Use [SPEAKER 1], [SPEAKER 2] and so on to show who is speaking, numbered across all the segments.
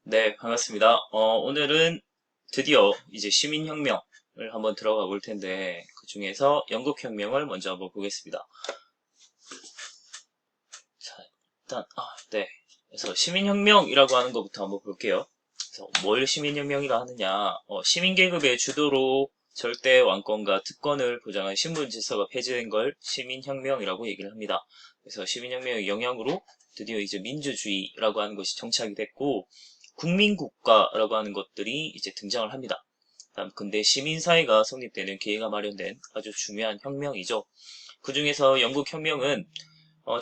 [SPEAKER 1] 네, 반갑습니다. 오늘은 드디어 이제 시민혁명을 한번 들어가 볼 텐데, 그 중에서 영국혁명을 먼저 한번 보겠습니다. 자, 일단, 네. 그래서 시민혁명이라고 하는 것부터 한번 볼게요. 그래서 뭘 시민혁명이라 하느냐, 시민계급의 주도로 절대 왕권과 특권을 보장한 신분 질서가 폐지된 걸 시민혁명이라고 얘기를 합니다. 그래서 시민혁명의 영향으로 드디어 이제 민주주의라고 하는 것이 정착이 됐고, 국민국가라고 하는 것들이 이제 등장을 합니다. 다음 근대 시민사회가 성립되는 기회가 마련된 아주 중요한 혁명이죠. 그 중에서 영국 혁명은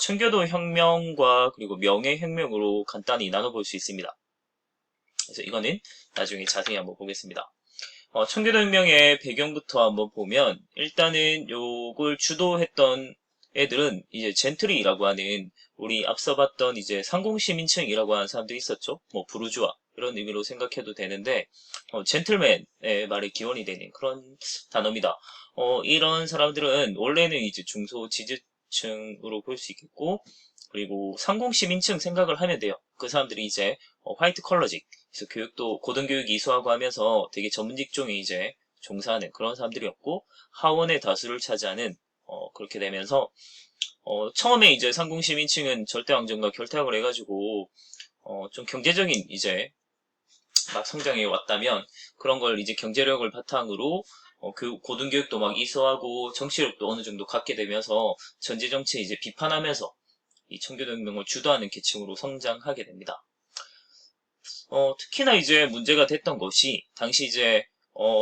[SPEAKER 1] 청교도 혁명과 그리고 명예혁명으로 간단히 나눠볼 수 있습니다. 그래서 이거는 나중에 자세히 한번 보겠습니다. 청교도 혁명의 배경부터 한번 보면 일단은 요걸 주도했던 애들은 이제 젠트리라고 하는 우리 앞서 봤던 이제 상공시민층이라고 하는 사람들이 있었죠. 뭐 부르주아 이런 의미로 생각해도 되는데 젠틀맨의 말의 기원이 되는 그런 단어입니다. 이런 사람들은 원래는 이제 중소 지지층으로 볼 수 있겠고 그리고 상공시민층 생각을 하면 돼요. 그 사람들이 이제 화이트 컬러직 그래서 교육도 고등교육 이수하고 하면서 되게 전문 직종에 이제 종사하는 그런 사람들이었고 하원의 다수를 차지하는 그렇게 되면서 처음에 이제 상공시민층은 절대왕정과 결탁을 해가지고 좀 경제적인 이제 막 성장해 왔다면 그런 걸 이제 경제력을 바탕으로 그 고등교육도 막 이수하고 정치력도 어느 정도 갖게 되면서 전제정치 이제 비판하면서 이 청교도혁명을 주도하는 계층으로 성장하게 됩니다. 특히나 이제 문제가 됐던 것이 당시 이제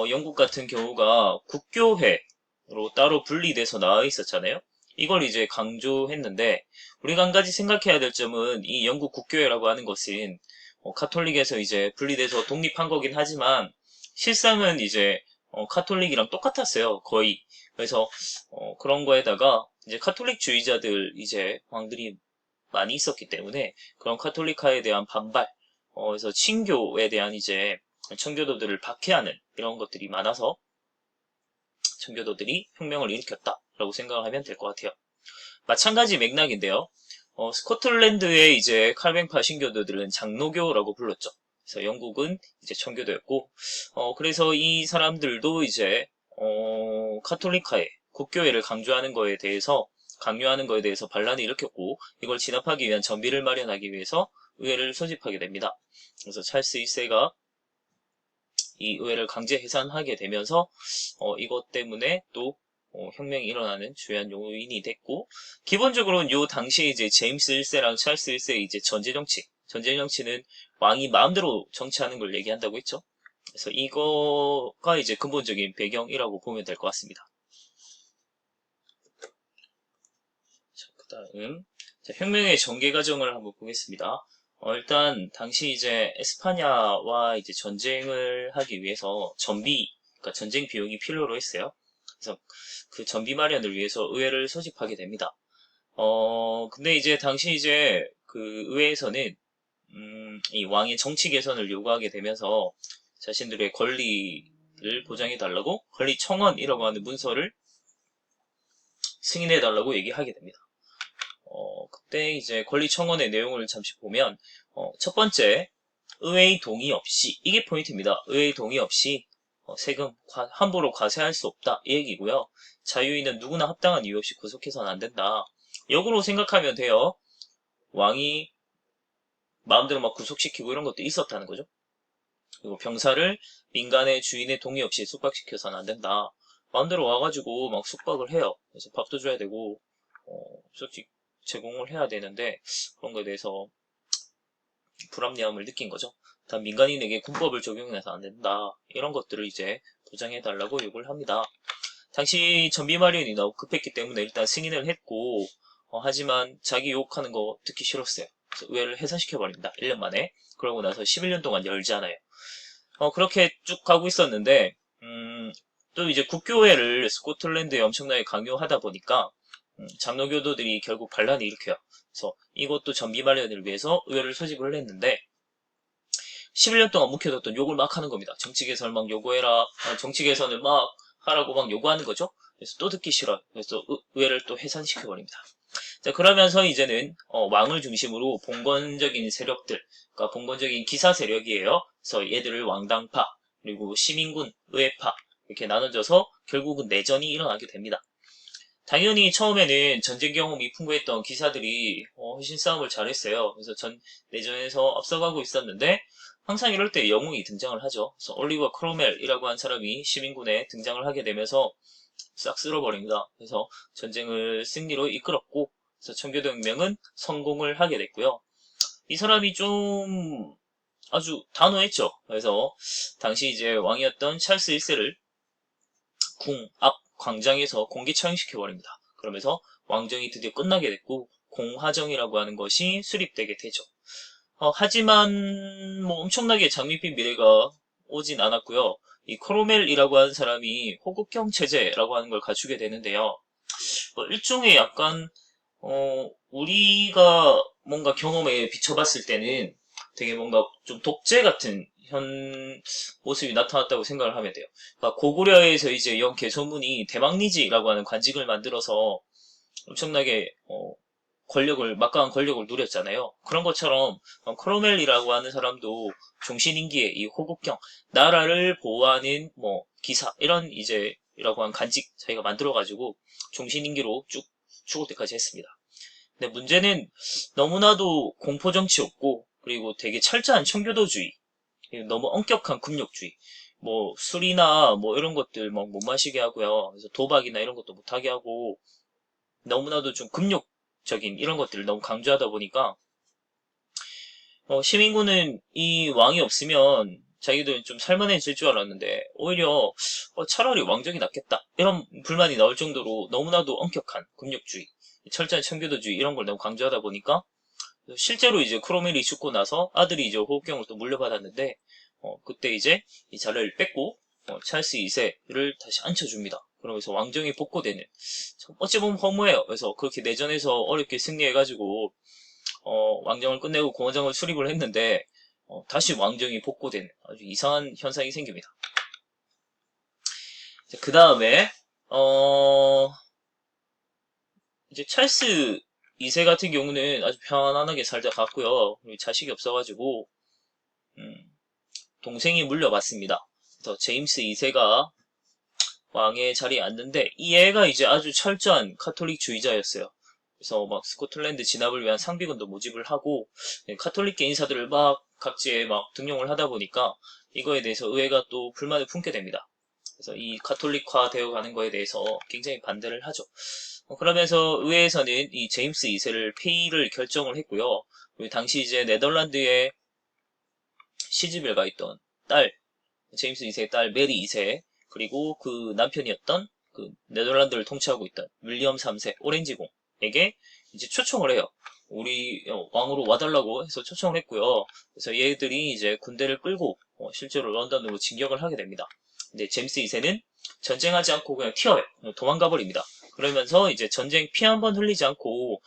[SPEAKER 1] 영국 같은 경우가 국교회로 따로 분리돼서 나와 있었잖아요. 이걸 이제 강조했는데 우리가 한 가지 생각해야 될 점은 이 영국 국교회라고 하는 것은 카톨릭에서 이제 분리돼서 독립한 거긴 하지만 실상은 이제 카톨릭이랑 똑같았어요. 거의. 그래서 그런 거에다가 이제 카톨릭주의자들 이제 왕들이 많이 있었기 때문에 그런 카톨릭화에 대한 반발 그래서 친교에 대한 이제 청교도들을 박해하는 이런 것들이 많아서 청교도들이 혁명을 일으켰다라고 생각을 하면 될 것 같아요. 마찬가지 맥락인데요. 스코틀랜드의 이제 칼뱅파 신교도들은 장로교라고 불렀죠. 그래서 영국은 이제 청교도였고, 그래서 이 사람들도 이제 카톨릭화에 국교회를 강요하는 거에 대해서 반란을 일으켰고, 이걸 진압하기 위한 전비를 마련하기 위해서 의회를 소집하게 됩니다. 그래서 찰스 1세가 이 의회를 강제 해산하게 되면서 이것 때문에 또 혁명이 일어나는 주요한 요인이 됐고 기본적으로는 요 당시에 이제 제임스 1세랑 찰스 1세의 이제 전제 정치는 왕이 마음대로 정치하는 걸 얘기한다고 했죠. 그래서 이거가 이제 근본적인 배경이라고 보면 될 것 같습니다. 자, 그다음 혁명의 전개 과정을 한번 보겠습니다. 일단 당시 이제 에스파냐와 이제 전쟁을 하기 위해서 그러니까 전쟁 비용이 필요로 했어요. 그래서 그 전비 마련을 위해서 의회를 소집하게 됩니다. 근데 이제 당시 이제 그 의회에서는 이 왕의 정치 개선을 요구하게 되면서 자신들의 권리를 보장해 달라고 권리 청원이라고 하는 문서를 승인해 달라고 얘기하게 됩니다. 그때 이제 권리 청원의 내용을 잠시 보면 첫 번째 의회의 동의 없이 이게 포인트입니다. 의회의 동의 없이 세금 함부로 과세할 수 없다 이 얘기고요. 자유인은 누구나 합당한 이유 없이 구속해서는 안 된다. 역으로 생각하면 돼요. 왕이 마음대로 막 구속시키고 이런 것도 있었다는 거죠. 그리고 병사를 민간의 주인의 동의 없이 숙박시켜서는 안 된다. 마음대로 와가지고 막 숙박을 해요. 그래서 밥도 줘야 되고 솔직히 제공을 해야 되는데 그런 거에 대해서 불합리함을 느낀 거죠. 단 민간인에게 군법을 적용해서 안 된다. 이런 것들을 이제 보장해달라고 요구를 합니다. 당시 전비 마련이 너무 급했기 때문에 일단 승인을 했고 하지만 자기 유혹하는 거 듣기 싫었어요. 그래서 의회를 해산시켜버립니다. 1년 만에. 그러고 나서 11년 동안 열지 않아요. 그렇게 쭉 가고 있었는데 또 이제 국교회를 스코틀랜드에 엄청나게 강요하다 보니까 장로교도들이 결국 반란을 일으켜요. 그래서 이것도 전비 마련을 위해서 의회를 소집을 했는데 11년 동안 묵혀뒀던 욕을 막 하는 겁니다. 정치 개선을 막 요구해라. 정치 개선을 막 하라고 막 요구하는 거죠. 그래서 또 듣기 싫어요. 그래서 의회를 또 해산시켜버립니다. 자, 그러면서 이제는 왕을 중심으로 봉건적인 세력들, 그러니까 봉건적인 기사 세력이에요. 그래서 얘들을 왕당파, 그리고 시민군, 의회파 이렇게 나눠져서 결국은 내전이 일어나게 됩니다. 당연히 처음에는 전쟁 경험이 풍부했던 기사들이 훨씬 싸움을 잘했어요. 그래서 내전에서 앞서가고 있었는데 항상 이럴 때 영웅이 등장을 하죠. 그래서 올리버 크로멜이라고 한 사람이 시민군에 등장을 하게 되면서 싹 쓸어버립니다. 그래서 전쟁을 승리로 이끌었고, 그래서 청교도혁명은 성공을 하게 됐고요. 이 사람이 좀 아주 단호했죠. 그래서 당시 이제 왕이었던 찰스 1세를 궁 앞 광장에서 공개 처형시켜버립니다. 그러면서 왕정이 드디어 끝나게 됐고 공화정이라고 하는 것이 수립되게 되죠. 하지만 뭐 엄청나게 장밋빛 미래가 오진 않았고요. 이 크로멜이라고 하는 사람이 호국경 체제라고 하는 걸 갖추게 되는데요. 일종의 약간 우리가 뭔가 경험에 비춰봤을 때는 되게 뭔가 좀 독재 같은 현 모습이 나타났다고 생각을 하면 돼요. 그러니까 고구려에서 이제 영 개소문이 대망리지라고 하는 관직을 만들어서 엄청나게 막강한 권력을 누렸잖아요. 그런 것처럼 크로멜이라고 하는 사람도 종신인기에 이 호국경 나라를 보호하는 뭐 기사 이런 이제 이라고 한 간직 자기가 만들어가지고 종신인기로 쭉 죽을 때까지 했습니다. 근데 문제는 너무나도 공포정치였고 그리고 되게 철저한 청교도주의 너무 엄격한 금욕주의 뭐 술이나 뭐 이런 것들 막 못 마시게 하고요. 그래서 도박이나 이런 것도 못하게 하고 너무나도 좀 금욕적인 이런 것들을 너무 강조하다 보니까 시민군은 이 왕이 없으면 자기들은 좀 살만해질 줄 알았는데 오히려 차라리 왕정이 낫겠다 이런 불만이 나올 정도로 너무나도 엄격한 금욕주의 철저한 청교도주의 이런 걸 너무 강조하다 보니까 실제로 이제 크로멜이 죽고 나서 아들이 이제 호국경을 또 물려받았는데 그때 이제 이 자리를 뺏고 찰스 2세를 다시 앉혀줍니다. 그러면서 왕정이 복고되는 어찌 보면 허무해요. 그래서 그렇게 내전에서 어렵게 승리해가지고 왕정을 끝내고 공화정을 수립을 했는데 다시 왕정이 복고되는 아주 이상한 현상이 생깁니다. 그 다음에 이제 찰스 2세 같은 경우는 아주 편안하게 살다 갔고요. 자식이 없어가지고 동생이 물려받습니다. 그래서 제임스 2세가 왕의 자리에 앉는데 이 애가 이제 아주 철저한 카톨릭주의자였어요. 그래서 막 스코틀랜드 진압을 위한 상비군도 모집을 하고 카톨릭계 인사들을 막 각지에 막 등용을 하다 보니까 이거에 대해서 의회가 또 불만을 품게 됩니다. 그래서 이 카톨릭화 되어 가는 거에 대해서 굉장히 반대를 하죠. 그러면서 의회에서는 이 제임스 2세를 폐위를 결정을 했고요. 그리고 당시 이제 네덜란드에 시집을 가 있던 딸, 제임스 2세의 딸 메리 2세, 그리고 그 남편이었던 그 네덜란드를 통치하고 있던 윌리엄 3세, 오렌지공에게 이제 초청을 해요. 우리 왕으로 와달라고 해서 초청을 했고요. 그래서 얘들이 이제 군대를 끌고 실제로 런던으로 진격을 하게 됩니다. 근데 제임스 2세는 전쟁하지 않고 그냥 튀어요. 도망가 버립니다. 그러면서 이제 전쟁 피 한 번 흘리지 않고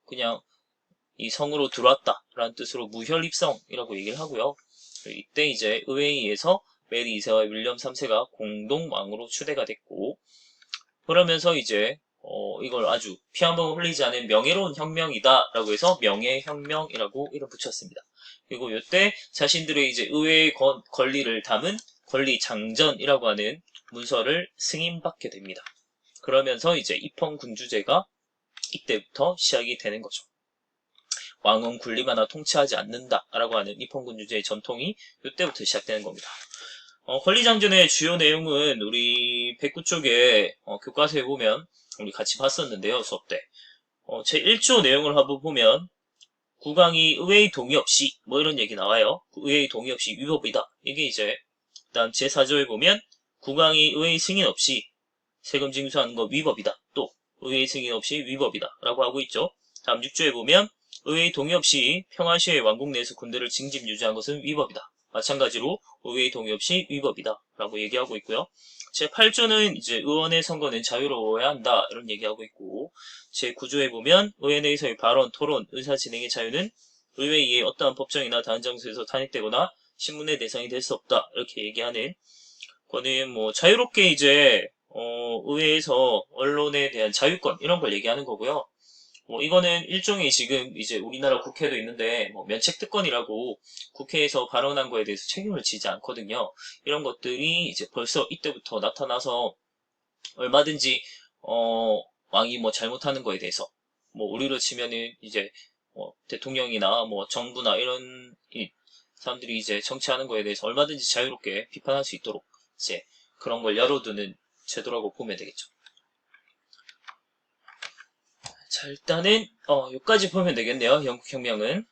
[SPEAKER 1] 그냥 이 성으로 들어왔다라는 뜻으로 무혈 입성이라고 얘기를 하고요. 이때 이제 의회에서 메리 2세와 윌리엄 3세가 공동 왕으로 추대가 됐고 그러면서 이제 이걸 아주 피 한 번 흘리지 않은 명예로운 혁명이다라고 해서 명예혁명이라고 이름 붙였습니다. 그리고 이때 자신들의 이제 의회의 권리를 담은 권리장전이라고 하는 문서를 승인받게 됩니다. 그러면서 이제 입헌군주제가 이때부터 시작이 되는 거죠. 왕은 군림 하나 통치하지 않는다라고 하는 입헌군주제의 전통이 이때부터 시작되는 겁니다. 권리장전의 주요 내용은 우리 109쪽에 교과서에 보면 우리 같이 봤었는데요. 수업 때. 제 1조 내용을 한번 보면 국왕이 의회의 동의 없이 뭐 이런 얘기 나와요. 의회의 동의 없이 위법이다. 이게 이제 그다음 제 4조에 보면 국왕이 의회의 승인 없이 세금 징수하는 거 위법이다. 또 의회의 승인 없이 위법이다. 라고 하고 있죠. 다음 6조에 보면 의회의 동의 없이 평화시의 왕국 내에서 군대를 징집 유지한 것은 위법이다. 마찬가지로 의회의 동의 없이 위법이다. 라고 얘기하고 있고요. 제 8조는 이제 의원의 선거는 자유로워야 한다. 이런 얘기하고 있고 제 9조에 보면 의회 내에서의 발언, 토론, 의사 진행의 자유는 의회의 어떠한 법정이나 다른 장소에서 탄핵되거나 신문의 대상이 될 수 없다. 이렇게 얘기하는 거는 뭐 자유롭게 이제 의회에서 언론에 대한 자유권 이런 걸 얘기하는 거고요. 뭐 이거는 일종의 지금 이제 우리나라 국회도 있는데 뭐 면책특권이라고 국회에서 발언한 거에 대해서 책임을 지지 않거든요. 이런 것들이 이제 벌써 이때부터 나타나서 얼마든지 왕이 뭐 잘못하는 거에 대해서 뭐 우리로 치면은 이제 대통령이나 뭐 정부나 이런 사람들이 이제 정치하는 거에 대해서 얼마든지 자유롭게 비판할 수 있도록 이제 그런 걸 열어두는 제도라고 보면 되겠죠. 자, 일단은 여기까지 보면 되겠네요. 영국혁명은.